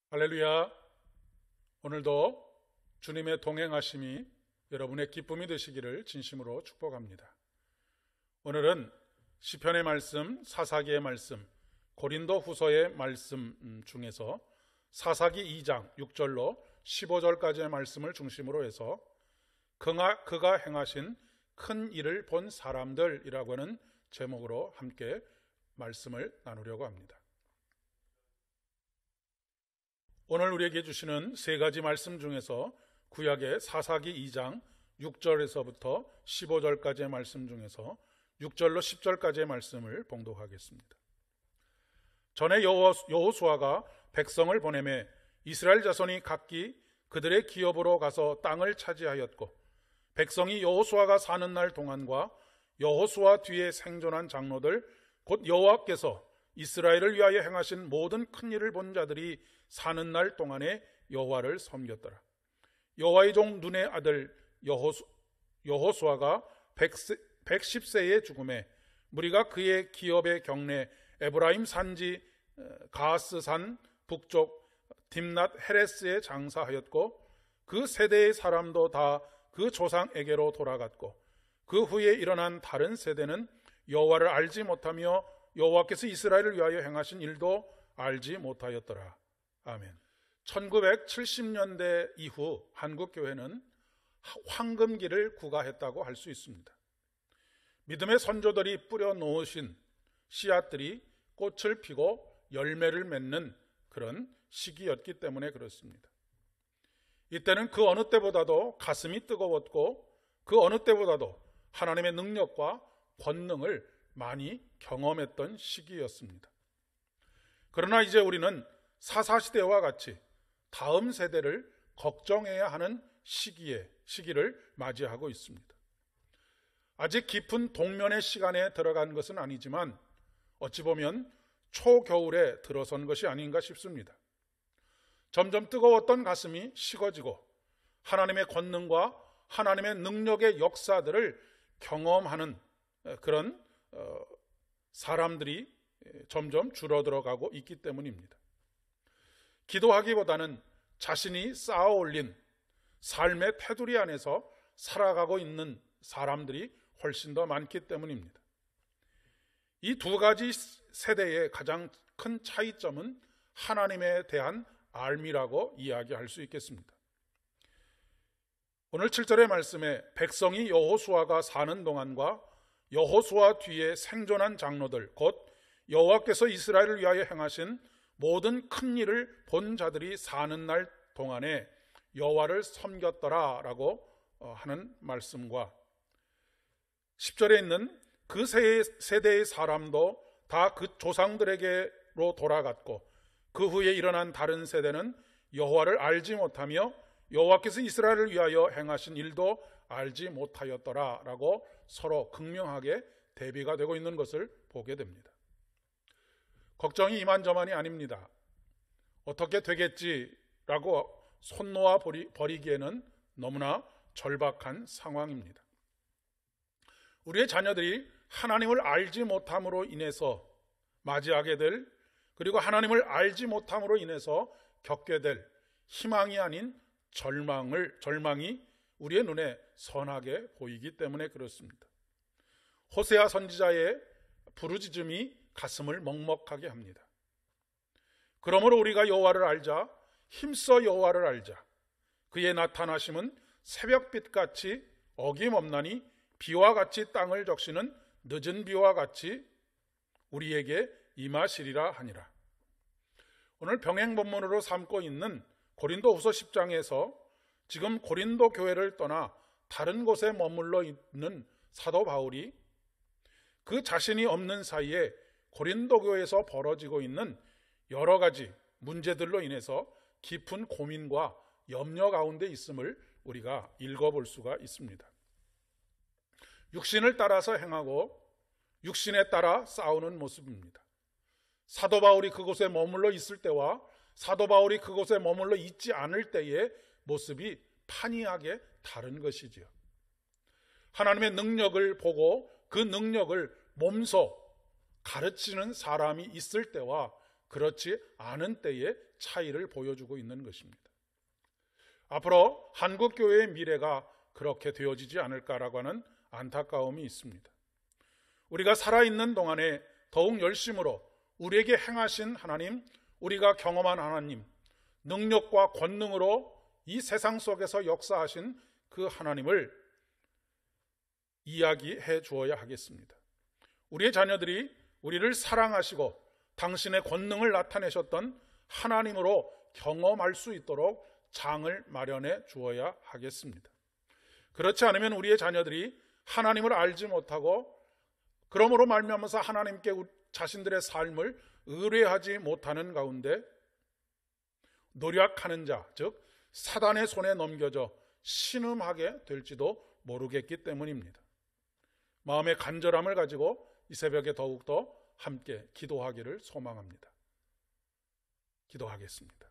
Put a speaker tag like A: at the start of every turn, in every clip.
A: 할렐루야. 오늘도 주님의 동행하심이 여러분의 기쁨이 되시기를 진심으로 축복합니다. 오늘은 시편의 말씀, 사사기의 말씀, 고린도 후서의 말씀 중에서 사사기 2장 6절로 15절까지의 말씀을 중심으로 해서 그가 행하신 큰 일을 본 사람들이라고 하는 제목으로 함께 말씀을 나누려고 합니다. 오늘 우리에게 주시는 세 가지 말씀 중에서 구약의 사사기 2장 6절에서부터 15절까지의 말씀 중에서 6절로 10절까지의 말씀을 봉독하겠습니다. 전에 여호수아가 백성을 보내매 이스라엘 자손이 각기 그들의 기업으로 가서 땅을 차지하였고, 백성이 여호수아가 사는 날 동안과 여호수아 뒤에 생존한 장로들 곧 여호와께서 이스라엘을 위하여 행하신 모든 큰 일을 본 자들이 사는 날 동안에 여호와를 섬겼더라. 여호와의 종 눈의 아들 여호수아가 110세의 죽음에 무리가 그의 기업의 경내 에브라임 산지 가하스산 북쪽 딥낫 헤레스에 장사하였고, 그 세대의 사람도 다 그 조상에게로 돌아갔고, 그 후에 일어난 다른 세대는 여호와를 알지 못하며 여호와께서 이스라엘을 위하여 행하신 일도 알지 못하였더라. 아멘. 1970년대 이후 한국교회는 황금기를 구가했다고 할 수 있습니다. 믿음의 선조들이 뿌려놓으신 씨앗들이 꽃을 피고 열매를 맺는 그런 시기였기 때문에 그렇습니다. 이때는 그 어느 때보다도 가슴이 뜨거웠고, 그 어느 때보다도 하나님의 능력과 권능을 많이 경험했던 시기였습니다. 그러나 이제 우리는 사사시대와 같이 다음 세대를 걱정해야 하는 시기를 맞이하고 있습니다. 아직 깊은 동면의 시간에 들어간 것은 아니지만 어찌 보면 초겨울에 들어선 것이 아닌가 싶습니다. 점점 뜨거웠던 가슴이 식어지고 하나님의 권능과 하나님의 능력의 역사들을 경험하는 그런 사람들이 점점 줄어들어가고 있기 때문입니다. 기도하기보다는 자신이 쌓아 올린 삶의 테두리 안에서 살아가고 있는 사람들이 훨씬 더 많기 때문입니다. 이 두 가지 세대의 가장 큰 차이점은 하나님에 대한 알미라고 이야기할 수 있겠습니다. 오늘 7절의 말씀에 백성이 여호수아가 사는 동안과 여호수아 뒤에 생존한 장로들 곧 여호와께서 이스라엘을 위하여 행하신 모든 큰 일을 본 자들이 사는 날 동안에 여호와를 섬겼더라라고 하는 말씀과 10절에 있는 그 세대의 사람도 다 그 조상들에게로 돌아갔고, 그 후에 일어난 다른 세대는 여호와를 알지 못하며 여호와께서 이스라엘을 위하여 행하신 일도 알지 못하였더라라고 서로 극명하게 대비가 되고 있는 것을 보게 됩니다. 걱정이 이만저만이 아닙니다. 어떻게 되겠지라고 손 놓아 버리기에는 너무나 절박한 상황입니다. 우리의 자녀들이 하나님을 알지 못함으로 인해서 맞이하게 될, 그리고 하나님을 알지 못함으로 인해서 겪게 될 희망이 아닌 절망이 우리의 눈에 선하게 보이기 때문에 그렇습니다. 호세아 선지자의 부르짖음이 가슴을 먹먹하게 합니다. 그러므로 우리가 여호와를 알자, 힘써 여호와를 알자. 그의 나타나심은 새벽빛같이 어김없나니 비와 같이 땅을 적시는 늦은 비와 같이 우리에게 임하시리라 하니라. 오늘 병행 본문으로 삼고 있는 고린도 후서 10장에서 지금 고린도 교회를 떠나 다른 곳에 머물러 있는 사도 바울이 그 자신이 없는 사이에 고린도 교회에서 벌어지고 있는 여러 가지 문제들로 인해서 깊은 고민과 염려 가운데 있음을 우리가 읽어볼 수가 있습니다. 육신을 따라서 행하고 육신에 따라 싸우는 모습입니다. 사도 바울이 그곳에 머물러 있을 때와 사도 바울이 그곳에 머물러 있지 않을 때의 모습이 판이하게 다른 것이지요. 하나님의 능력을 보고 그 능력을 몸소 가르치는 사람이 있을 때와 그렇지 않은 때의 차이를 보여주고 있는 것입니다. 앞으로 한국교회의 미래가 그렇게 되어지지 않을까라고 하는 안타까움이 있습니다. 우리가 살아있는 동안에 더욱 열심으로 우리에게 행하신 하나님, 우리가 경험한 하나님, 능력과 권능으로 이 세상 속에서 역사하신 그 하나님을 이야기해 주어야 하겠습니다. 우리의 자녀들이 우리를 사랑하시고 당신의 권능을 나타내셨던 하나님으로 경험할 수 있도록 장을 마련해 주어야 하겠습니다. 그렇지 않으면 우리의 자녀들이 하나님을 알지 못하고 그러므로 말미암아서 하나님께 자신들의 삶을 의뢰하지 못하는 가운데 노력하는 자, 즉 사단의 손에 넘겨져 신음하게 될지도 모르겠기 때문입니다. 마음의 간절함을 가지고 이 새벽에 더욱더 함께 기도하기를 소망합니다. 기도하겠습니다.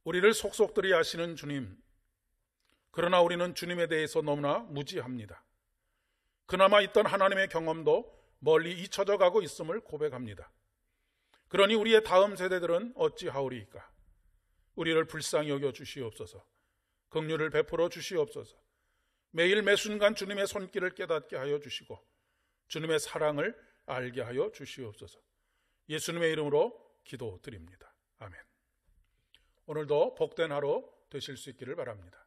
A: 우리를 속속들이 아시는 주님, 그러나 우리는 주님에 대해서 너무나 무지합니다. 그나마 있던 하나님의 경험도 멀리 잊혀져 가고 있음을 고백합니다. 그러니 우리의 다음 세대들은 어찌하오리이까? 우리를 불쌍히 여겨 주시옵소서. 긍휼을 베풀어 주시옵소서. 매일 매순간 주님의 손길을 깨닫게 하여 주시고 주님의 사랑을 알게 하여 주시옵소서. 예수님의 이름으로 기도드립니다. 아멘. 오늘도 복된 하루 되실 수 있기를 바랍니다.